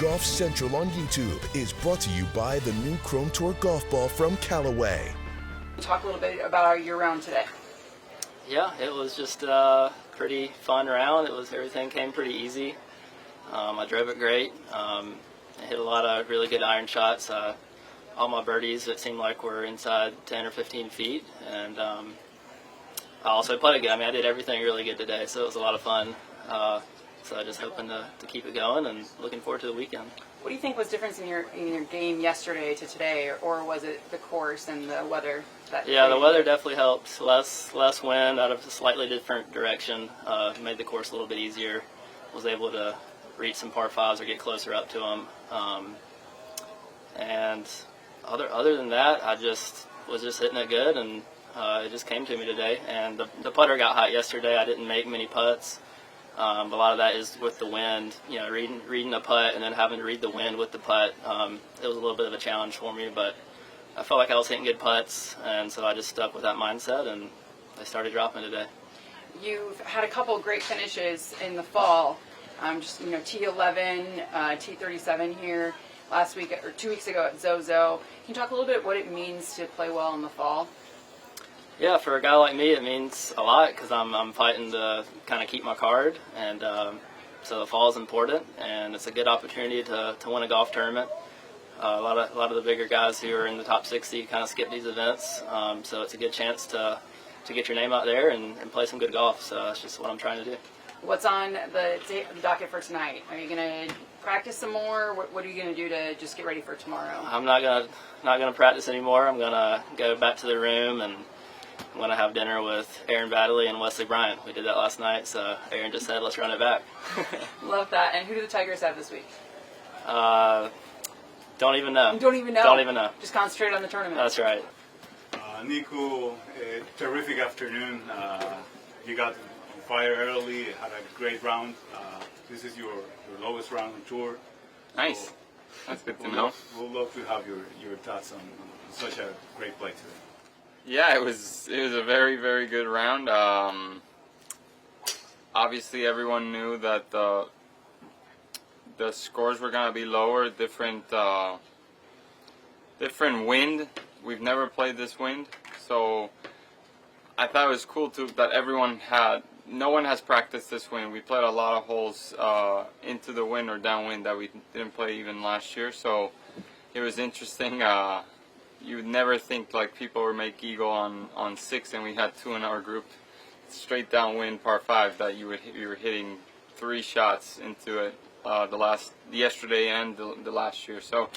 Golf Central on YouTube is brought to you by the new Chrome Tour golf ball from Callaway. Talk a little bit about your round today. Yeah, it was just a pretty fun round. Everything came pretty easy. I drove it great. I hit a lot of really good iron shots. All my birdies, it seemed like, were inside 10 or 15 feet. And I also putted good. I mean, I did everything really good today, so it was a lot of fun. So I'm just hoping to keep it going and looking forward to the weekend. What do you think was different in your game yesterday to today, or was it the course and the weather? Yeah, the weather definitely helped. Less wind out of a slightly different direction made the course a little bit easier. Was able to reach some par fives or get closer up to them. And other than that, I just was hitting it good, and it just came to me today. And the putter got hot yesterday. I didn't make many putts. A lot of that is with the wind, reading the putt and then having to read the wind with the putt. It was a little bit of a challenge for me, but I felt like I was hitting good putts, and so I just stuck with that mindset, and I started dropping today. You've had a couple of great finishes in the fall. T11, T37 here last week or 2 weeks ago at Zozo. Can you talk a little bit what it means to play well in the fall? Yeah, for a guy like me, it means a lot because I'm fighting to kind of keep my card, and so the fall is important, and it's a good opportunity to win a golf tournament. A lot of the bigger guys who are in the top 60 kind of skip these events, so it's a good chance to get your name out there and play some good golf. So that's just what I'm trying to do. What's on the docket for tonight? Are you going to practice some more? What are you going to do to just get ready for tomorrow? I'm not gonna practice anymore. I'm gonna go back to the room, and I'm going to have dinner with Aaron Baddeley and Wesley Bryant. We did that last night, so Aaron just said, let's run it back. Love that. And who do the Tigers have this week? Don't even know. You don't even know? Don't even know. Just concentrate on the tournament. That's right. Nico, terrific afternoon. You got on fire early, had a great round. This is your lowest round on tour. Nice. So that's good to know. We'll love to have your thoughts on such a great play today. Yeah, it was a very, very good round. Obviously, everyone knew that the scores were going to be lower, different wind. We've never played this wind, so I thought it was cool too that no one has practiced this wind. We played a lot of holes into the wind or downwind that we didn't play even last year, so it was interesting. You would never think like people would make eagle on 6, and we had 2 in our group, straight downwind par 5 that you were hitting 3 shots into it yesterday and the last year. So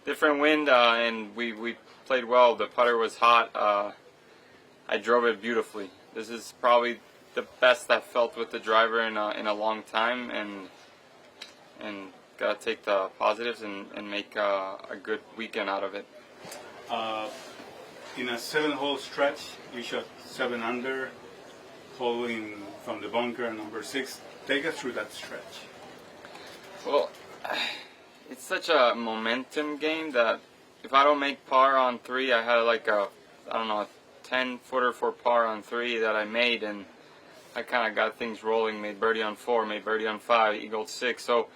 different wind, and we played well. The putter was hot. I drove it beautifully. This is probably the best I've felt with the driver in a long time, and gotta take the positives and make a good weekend out of it. In a 7-hole stretch, you shot 7 under, following from the bunker number 6. Take us through that stretch. Well, it's such a momentum game that if I don't make par on 3, I had like a 10-footer for par on 3 that I made, and I kind of got things rolling. Made birdie on 4, made birdie on 5, eagled 6. So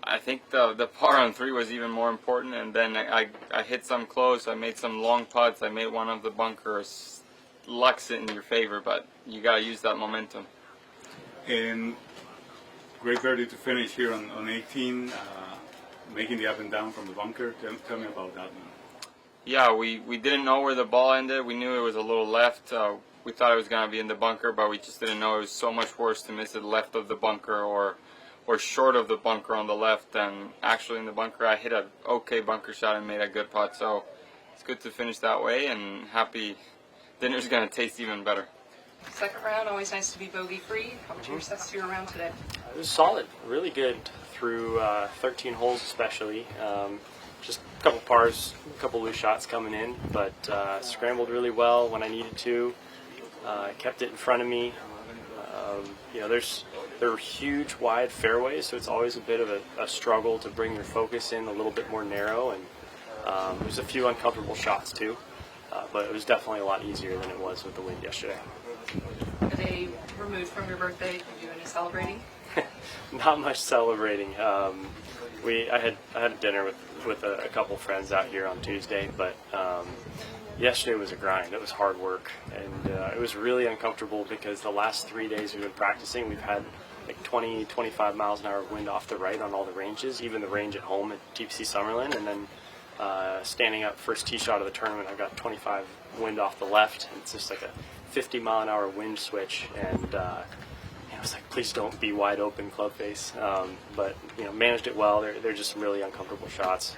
I think the par on 3 was even more important, and then I hit some close. I made some long putts. I made one of the bunkers. Luck's in your favor, but you got to use that momentum. And great birdie to finish here on 18, making the up and down from the bunker. Tell me about that one. Yeah, we didn't know where the ball ended. We knew it was a little left. We thought it was going to be in the bunker, but we just didn't know it was so much worse to miss it left of the bunker or short of the bunker on the left than actually in the bunker. I hit a okay bunker shot and made a good putt, so it's good to finish that way, and happy dinner's going to taste even better. Second round, always nice to be bogey-free. How would you assess your round today? It was solid, really good through 13 holes especially. Just a couple pars, a couple loose shots coming in, but scrambled really well when I needed to. Kept it in front of me. There are huge, wide fairways, so it's always a bit of a struggle to bring your focus in a little bit more narrow, and there's a few uncomfortable shots too, but it was definitely a lot easier than it was with the wind yesterday. A day removed from your birthday, did you do any celebrating? Not much celebrating. I had a dinner with a couple friends out here on Tuesday, but yesterday was a grind. It was hard work, and it was really uncomfortable because the last 3 days we've been practicing, we've had like 20, 25 miles an hour wind off the right on all the ranges, even the range at home at TPC Summerlin, and then standing up first tee shot of the tournament, I've got 25 wind off the left, and it's just like a 50 mile an hour wind switch, and I was like, please don't be wide open club face, but managed it well. They're just some really uncomfortable shots,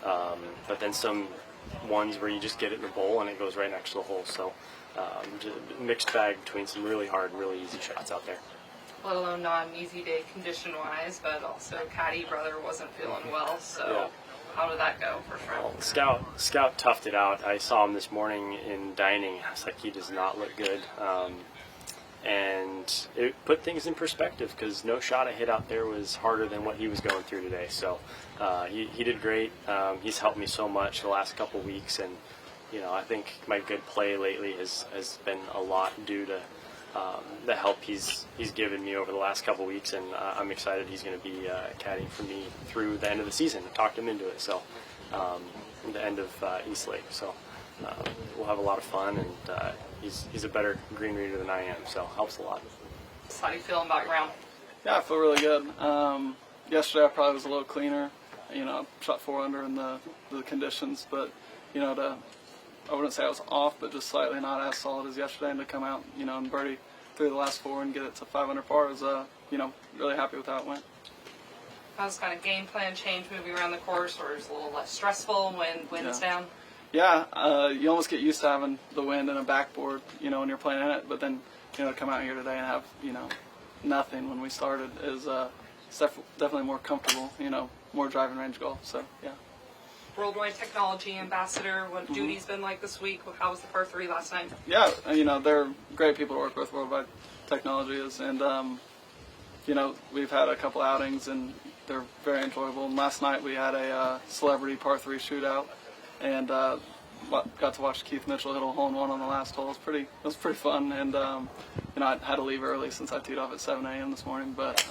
but then some ones where you just get it in the bowl and it goes right next to the hole. So just a mixed bag between some really hard and really easy shots out there. Let alone not an easy day condition-wise, but also caddy brother wasn't feeling well, so Yeah. how did that go for sure? Well, Scout toughed it out. I saw him this morning in dining. I was like, he does not look good. And it put things in perspective because no shot I hit out there was harder than what he was going through today. So he did great. He's helped me so much the last couple weeks, and I think my good play lately has been a lot due to the help he's given me over the last couple weeks, and I'm excited he's going to be caddying for me through the end of the season. I talked him into it, so the end of East Lake. So we'll have a lot of fun, and he's a better green reader than I am, so helps a lot. So how do you feel about your round? Yeah, I feel really good. Yesterday I probably was a little cleaner. Shot 4 under in the conditions, but I wouldn't say I was off, but just slightly not as solid as yesterday. And to come out, and birdie through the last 4 and get it to 5 under par is, really happy with how it went. How's kind of game plan change moving around the course, or is it a little less stressful when wind's down? Yeah, you almost get used to having the wind and a backboard, when you're playing in it. But then, to come out here today and have, nothing when we started is it's definitely more comfortable, more driving range golf. So, yeah. Worldwide Technology Ambassador, what duty's been like this week? How was the par 3 last night? Yeah, they're great people to work with, Worldwide Technology is. And, we've had a couple outings, and they're very enjoyable. And last night we had a celebrity par 3 shootout, and got to watch Keith Mitchell hit a hole-in-one on the last hole. It was pretty fun, and I had to leave early since I teed off at 7 a.m. this morning, but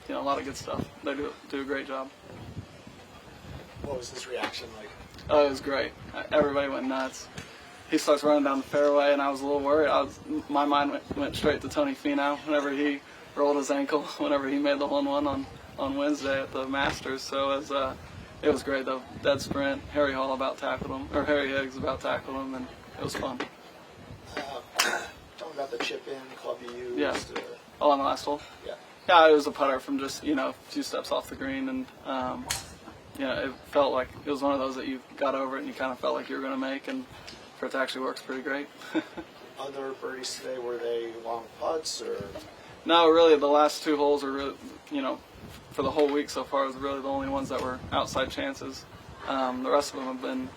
a lot of good stuff. They do a great job. What was his reaction like? Oh, it was great. Everybody went nuts. He starts running down the fairway, and I was a little worried. My mind went straight to Tony Finau whenever he rolled his ankle, whenever he made the hole-in-one on Wednesday at the Masters. So it was great, though. Dead sprint. Harry Higgs about tackled him, and it was fun. Tell me about the chip-in club you used. Yeah. On the last hole? Yeah. Yeah, it was a putter from just, a few steps off the green, and it felt like it was one of those that you got over it and you kind of felt like you were going to make, and for it to actually work, pretty great. Other birdies today, were they long putts or? No, really, the last 2 holes are really, for the whole week so far, is really the only ones that were outside chances. The rest of them have been,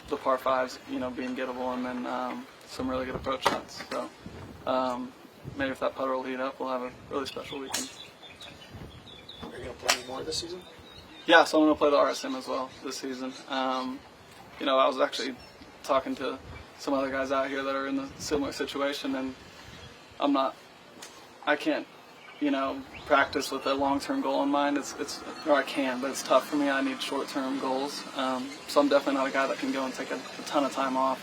the par 5s, being gettable, and then some really good approach shots. So maybe if that putter will heat up, we'll have a really special weekend. Are you going to play any more this season? Yeah, so I'm going to play the RSM as well this season. I was actually talking to some other guys out here that are in a similar situation, and I can't, practice with a long-term goal in mind. Or I can, but it's tough for me. I need short-term goals. So I'm definitely not a guy that can go and take a ton of time off,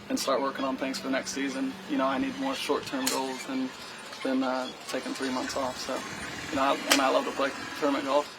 and start working on things for next season. I need more short-term goals than taking 3 months off. So, and I love to play tournament golf.